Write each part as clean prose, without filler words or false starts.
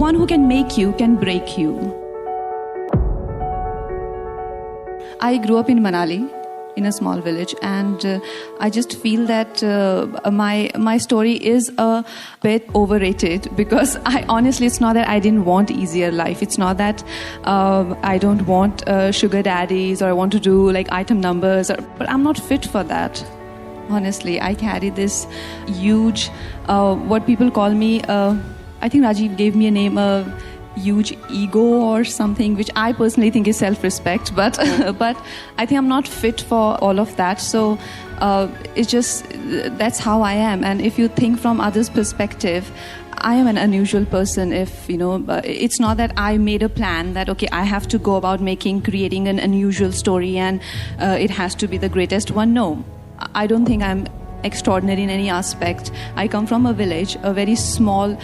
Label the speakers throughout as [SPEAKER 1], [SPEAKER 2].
[SPEAKER 1] one who can make you can break you. I grew up in Manali, in a small village, and I just feel that my story is a bit overrated, because honestly, it's not that I didn't want easier life. It's not that I don't want sugar daddies, or I want to do like item numbers, but I'm not fit for that. Honestly, I carry this huge, what people call me, I think Rajiv gave me a name, huge ego or something, which I personally think is self-respect, but but I think I'm not fit for all of that. So it's just, that's how I am. And if you think from others' perspective, I am an unusual person. If it's not that I made a plan that okay, I have to go about creating an unusual story, and it has to be the greatest one. No, I don't think I'm extraordinary in any aspect. I come from a village, a very small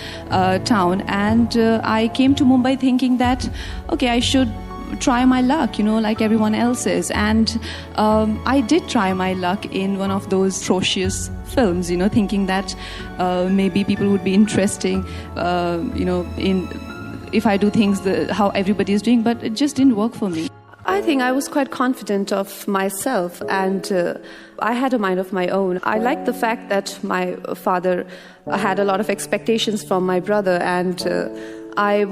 [SPEAKER 1] town, and I came to Mumbai thinking that okay, I should try my luck, like everyone else is. And I did try my luck in one of those atrocious films, thinking that maybe people would be interesting, in if I do things how everybody is doing, but it just didn't work for me. I think I was quite confident of myself, and I had a mind of my own. I liked the fact that my father had a lot of expectations from my brother, and I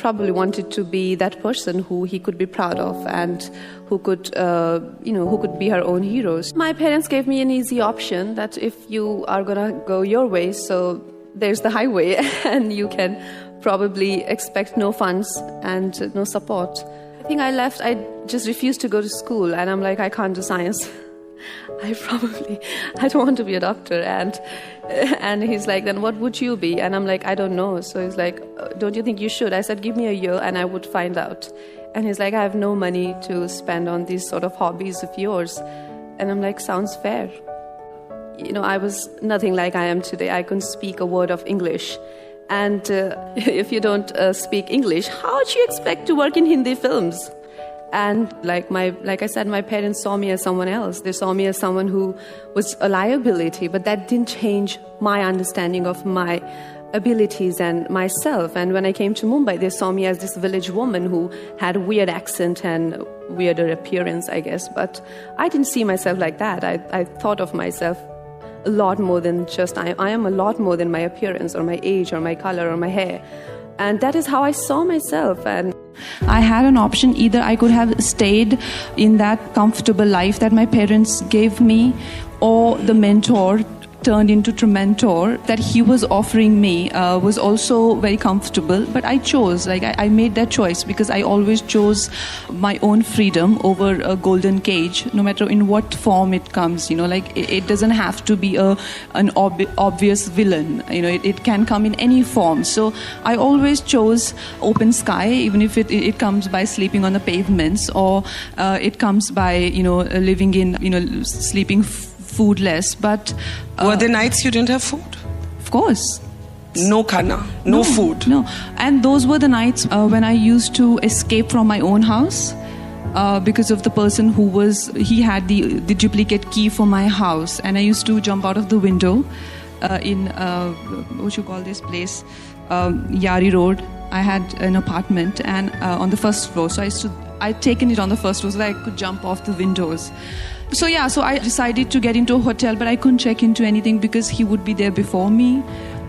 [SPEAKER 1] probably wanted to be that person who he could be proud of, and who could be her own heroes. My parents gave me an easy option that if you are gonna go your way, so there's the highway, and you can probably expect no funds and no support. I think I left, I just refused to go to school, and I'm like, I can't do science. I don't want to be a doctor. And he's like, then what would you be? And I'm like, I don't know. So he's like, don't you think you should? I said, give me a year and I would find out. And he's like, I have no money to spend on these sort of hobbies of yours. And I'm like, sounds fair. I was nothing like I am today. I couldn't speak a word of English. And if you don't speak English, how do you expect to work in Hindi films? And like I said, my parents saw me as someone else. They saw me as someone who was a liability, but that didn't change my understanding of my abilities and myself. And when I came to Mumbai, they saw me as this village woman who had a weird accent and weirder appearance, I guess. But I didn't see myself like that. I thought of myself a lot more than just I am a lot more than my appearance or my age or my color or my hair. And that is how I saw myself. And I had an option. Either I could have stayed in that comfortable life that my parents gave me, or the mentor turned into Trementor that he was offering me was also very comfortable. But I chose, I made that choice because I always chose my own freedom over a golden cage, no matter in what form it comes. It doesn't have to be an obvious villain. It can come in any form. So I always chose open sky, even if it comes by sleeping on the pavements, or it comes by living in sleeping foodless. But
[SPEAKER 2] were there nights you didn't have food?
[SPEAKER 1] Of course.
[SPEAKER 2] No khana, no food.
[SPEAKER 1] No. And those were the nights when I used to escape from my own house because of the person he had the duplicate key for my house, and I used to jump out of the window in what you call this place, Yari Road. I had an apartment and on the first floor, so I'd taken it on the first floor so that I could jump off the windows. So I decided to get into a hotel, but I couldn't check into anything because he would be there before me,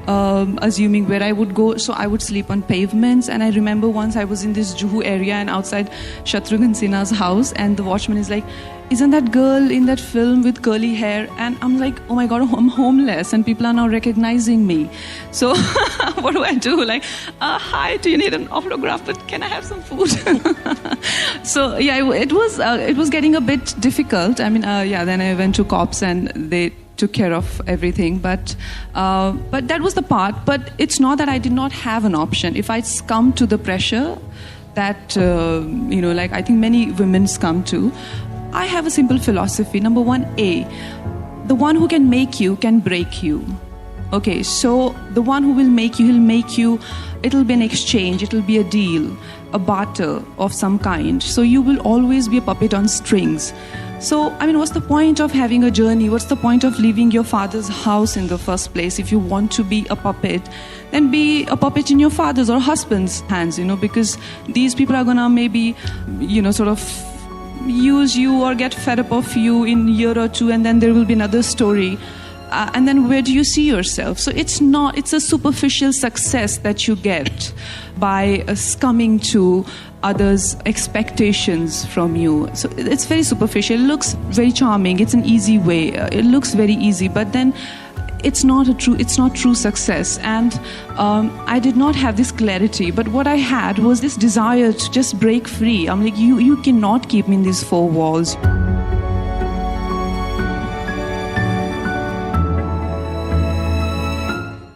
[SPEAKER 1] assuming where I would go. So I would sleep on pavements. And I remember once I was in this Juhu area and outside Shatrughan Sinha's house, and the watchman is like, isn't that girl in that film with curly hair? And I'm like, oh my God, I'm homeless and people are now recognizing me. So what do I do? Hi, do you need an autograph? But can I have some food? So yeah, it was getting a bit difficult. I mean, then I went to cops and they took care of everything. But that was the part. But it's not that I did not have an option. If I succumb to the pressure that, I think many women succumb to, I have a simple philosophy. Number one, the one who can make you can break you. Okay, so the one who will make you, he'll make you, it'll be an exchange, it'll be a deal, a barter of some kind. So you will always be a puppet on strings. So, I mean, what's the point of having a journey? What's the point of leaving your father's house in the first place? If you want to be a puppet, then be a puppet in your father's or husband's hands, because these people are gonna maybe, sort of use you or get fed up of you in a year or two, and then there will be another story. And then where do you see yourself? So it's a superficial success that you get by succumbing to others' expectations from you. So it's very superficial. It looks very charming. It's an easy way. It looks very easy, but then it's not true success. And I did not have this clarity, but what I had was this desire to just break free. I'm like, you cannot keep me in these four walls.